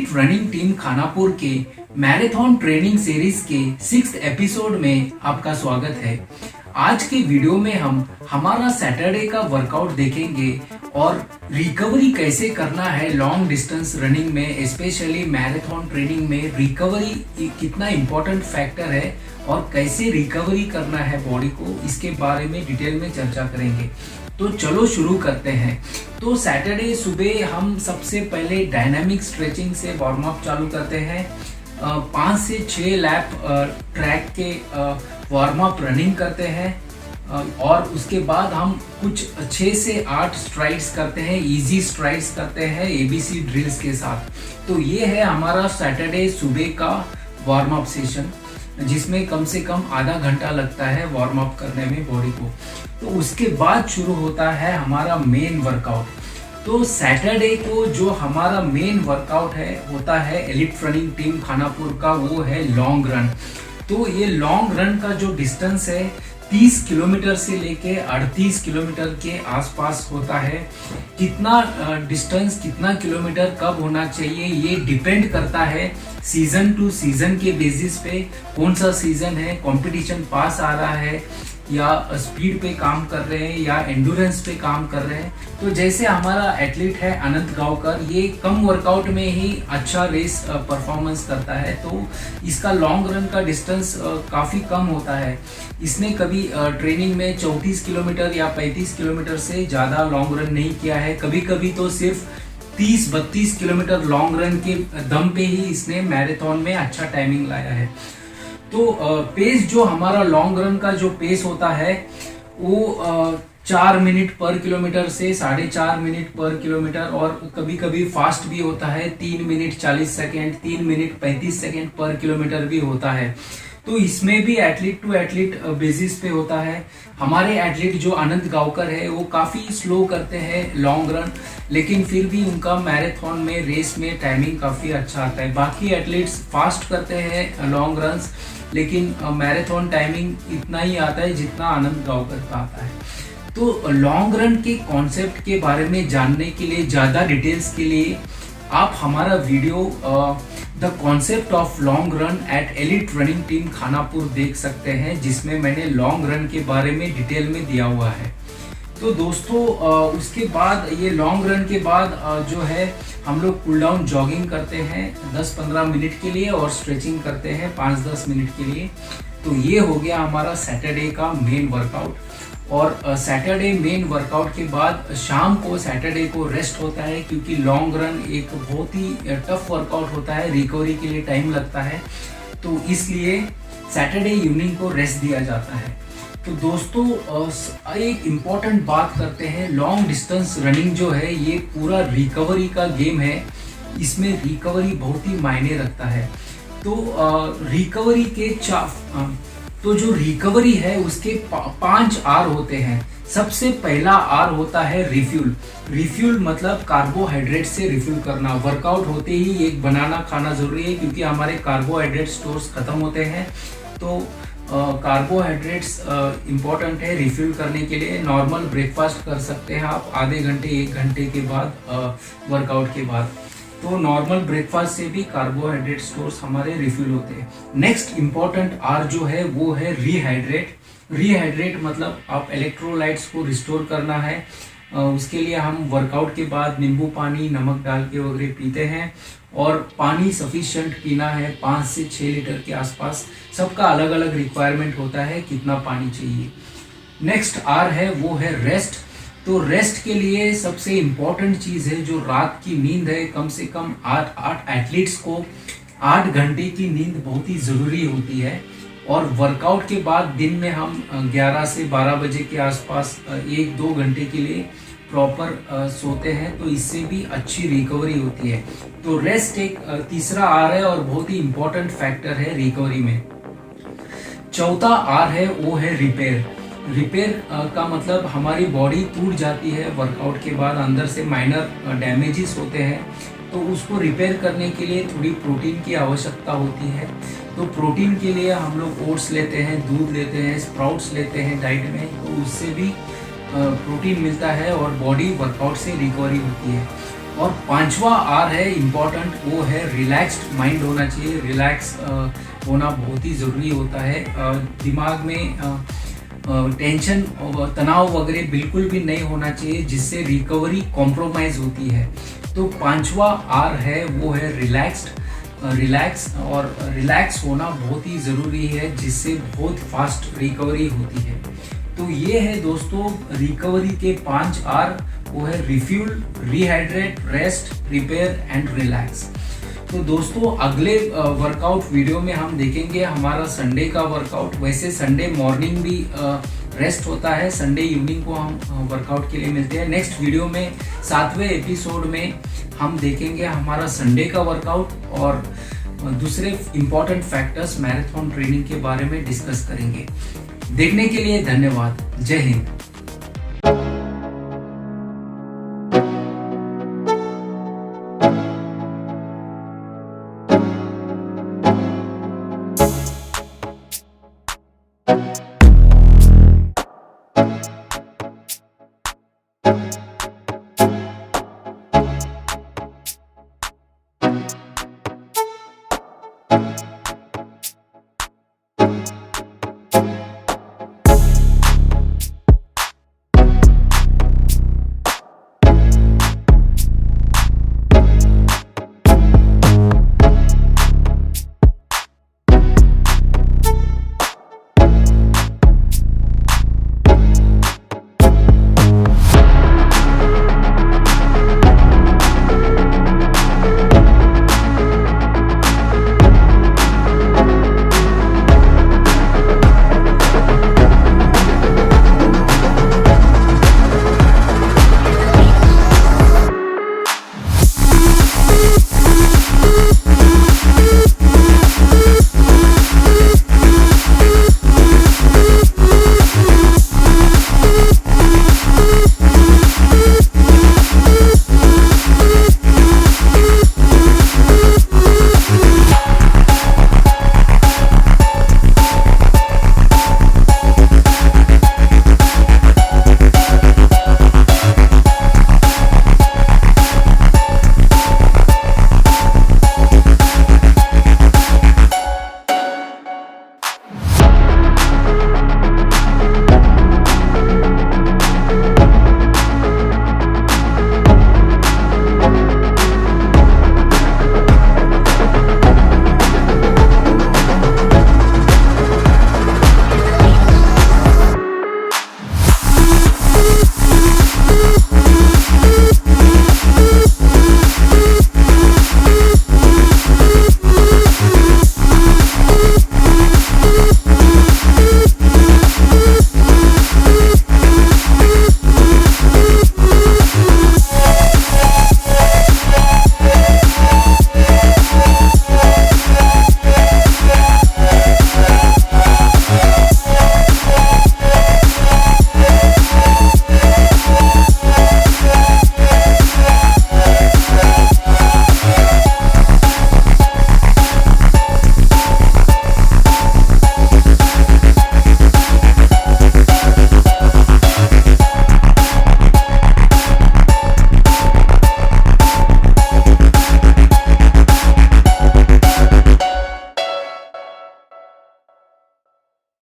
Elite running team Khanapur के marathon training series के 6th episode में आपका स्वागत है। आज के वीडियो में हम हमारा सैटरडे का वर्कआउट देखेंगे और रिकवरी कैसे करना है लॉन्ग डिस्टेंस रनिंग में, स्पेशली मैराथन ट्रेनिंग में रिकवरी कितना इम्पोर्टेंट फैक्टर है और कैसे रिकवरी करना है बॉडी को, इसके बारे में डिटेल में चर्चा करेंगे। तो चलो शुरू करते हैं। तो सैटरडे सुबह हम सबसे पहले डायनामिक स्ट्रेचिंग से वार्म अप चालू करते हैं। 5 से 6 लैप ट्रैक के वार्म अप रनिंग करते हैं और उसके बाद हम कुछ 6 से 8 स्ट्राइड्स करते हैं, इजी स्ट्राइड्स करते हैं ABC ड्रिल्स के साथ। तो ये है हमारा सैटरडे सुबह का वार्म अप सेशन, जिसमें कम से कम आधा घंटा लगता है वार्म अप करने में बॉडी को। तो उसके बाद शुरू होता है हमारा मेन वर्कआउट। तो सैटरडे को जो हमारा मेन वर्कआउट है होता है एलिट रनिंग टीम खानापुर का, वो है लॉन्ग रन। तो ये लॉन्ग रन का जो डिस्टेंस है 30 किलोमीटर से लेके 38 किलोमीटर के आसपास होता है। कितना डिस्टेंस, कितना किलोमीटर कब होना चाहिए, ये डिपेंड करता है सीजन टू सीजन के बेसिस पे। कौन सा सीजन है, कंपटीशन पास आ रहा है या स्पीड पे काम कर रहे हैं या एंडुरेंस पे काम कर रहे हैं। तो जैसे हमारा एथलीट है अनंत गांवकर, ये कम वर्कआउट में ही अच्छा रेस परफॉर्मेंस करता है, तो इसका लॉन्ग रन का डिस्टेंस काफ़ी कम होता है। इसने कभी ट्रेनिंग में 34 किलोमीटर या 35 किलोमीटर से ज़्यादा लॉन्ग रन नहीं किया है। कभी कभी तो सिर्फ 30-32 किलोमीटर लॉन्ग रन के दम पे ही इसने मैराथन में अच्छा टाइमिंग लाया है। तो पेस जो हमारा लॉन्ग रन का जो पेस होता है वो 4 मिनट पर किलोमीटर से 4.5 मिनट पर किलोमीटर, और कभी कभी फास्ट भी होता है 3 मिनट 40 सेकेंड, 3 मिनट 35 सेकेंड पर किलोमीटर भी होता है। तो इसमें भी एथलीट टू एथलीट बेसिस पे होता है। हमारे एथलीट जो अनंत गांवकर है वो काफ़ी स्लो करते हैं लॉन्ग रन, लेकिन फिर भी उनका मैराथन में रेस में टाइमिंग काफ़ी अच्छा आता है। बाकी एथलीट्स फास्ट करते हैं लॉन्ग रन्स, लेकिन मैराथन टाइमिंग इतना ही आता है जितना आनंद गांवकर का आता है। तो लॉन्ग रन के कॉन्सेप्ट के बारे में जानने के लिए, ज़्यादा डिटेल्स के लिए आप हमारा video the concept of long run at elite running team Khanapur देख सकते हैं, जिसमें मैंने लॉन्ग रन के बारे में डिटेल में दिया हुआ है। तो दोस्तों उसके बाद ये लॉन्ग रन के बाद जो है हम लोग कूल डाउन जॉगिंग करते हैं 10-15 मिनट के लिए और स्ट्रेचिंग करते हैं 5-10 मिनट के लिए। तो ये हो गया हमारा सैटरडे का मेन वर्कआउट। और सैटरडे मेन वर्कआउट के बाद शाम को सैटरडे को रेस्ट होता है, क्योंकि लॉन्ग रन एक बहुत ही टफ वर्कआउट होता है, रिकवरी के लिए टाइम लगता है, तो इसलिए सैटरडे इवनिंग को रेस्ट दिया जाता है। तो दोस्तों एक इम्पॉर्टेंट बात करते हैं, लॉन्ग डिस्टेंस रनिंग जो है ये पूरा रिकवरी का गेम है। इसमें रिकवरी बहुत ही मायने रखता है। तो रिकवरी के तो जो रिकवरी है उसके 5 R होते हैं। सबसे पहला R होता है रिफ्यूल। रिफ्यूल मतलब कार्बोहाइड्रेट से रिफ्यूल करना। वर्कआउट होते ही एक बनाना खाना जरूरी है, क्योंकि हमारे कार्बोहाइड्रेट स्टोर्स खत्म होते हैं। तो कार्बोहाइड्रेट्स इम्पॉर्टेंट है रिफ्यूल करने के लिए। नॉर्मल ब्रेकफास्ट कर सकते हैं आप आधे घंटे 1 घंटे के बाद वर्कआउट के बाद। तो नॉर्मल ब्रेकफास्ट से भी कार्बोहाइड्रेट स्टोर्स हमारे रिफ्यूल होते हैं। नेक्स्ट इम्पॉर्टेंट R जो है वो है रीहाइड्रेट। रीहाइड्रेट मतलब आप इलेक्ट्रोलाइट्स को रिस्टोर करना है। उसके लिए हम वर्कआउट के बाद नींबू पानी, नमक डाल के वगैरह पीते हैं, और पानी सफिशिएंट पीना है 5 से 6 लीटर के आसपास। सबका अलग अलग रिक्वायरमेंट होता है कितना पानी चाहिए। नेक्स्ट R है वो है रेस्ट। तो रेस्ट के लिए सबसे इम्पॉर्टेंट चीज़ है जो रात की नींद है। कम से कम 8 एथलीट्स को 8 घंटे की नींद बहुत ही ज़रूरी होती है। और वर्कआउट के बाद दिन में हम 11 से 12 बजे के आसपास 1-2 घंटे के लिए प्रॉपर सोते हैं, तो इससे भी अच्छी रिकवरी होती है। तो रेस्ट एक तीसरा R है और बहुत ही इम्पोर्टेंट फैक्टर है रिकवरी में। चौथा R है वो है रिपेयर। रिपेयर का मतलब हमारी बॉडी टूट जाती है वर्कआउट के बाद, अंदर से माइनर डैमेजेस होते हैं, तो उसको रिपेयर करने के लिए थोड़ी प्रोटीन की आवश्यकता होती है। तो प्रोटीन के लिए हम लोग ओट्स लेते हैं, दूध लेते हैं, स्प्राउट्स लेते हैं डाइट में, तो उससे भी प्रोटीन मिलता है और बॉडी वर्कआउट से रिकवरी होती है। और पांचवा आर है इम्पोर्टेंट, वो है रिलैक्स्ड माइंड होना चाहिए। रिलैक्स होना बहुत ही ज़रूरी होता है। दिमाग में टेंशन तनाव वगैरह बिल्कुल भी नहीं होना चाहिए, जिससे रिकवरी कॉम्प्रोमाइज होती है। तो पांचवा आर है वो है रिलैक्स, और रिलैक्स होना बहुत ही ज़रूरी है, जिससे बहुत फास्ट रिकवरी होती है। तो ये है दोस्तों रिकवरी के 5 आर, वो है refuel, rehydrate, rest, repair and relax. तो दोस्तों अगले वर्कआउट वीडियो में हम देखेंगे हमारा संडे का वर्कआउट। वैसे संडे मॉर्निंग भी रेस्ट होता है, संडे इवनिंग को हम वर्कआउट के लिए मिलते हैं। नेक्स्ट वीडियो में 7वें एपिसोड में हम देखेंगे हमारा संडे का वर्कआउट और दूसरे इंपॉर्टेंट फैक्टर्स मैराथन ट्रेनिंग के बारे में डिस्कस करेंगे। देखने के लिए धन्यवाद। जय हिंद।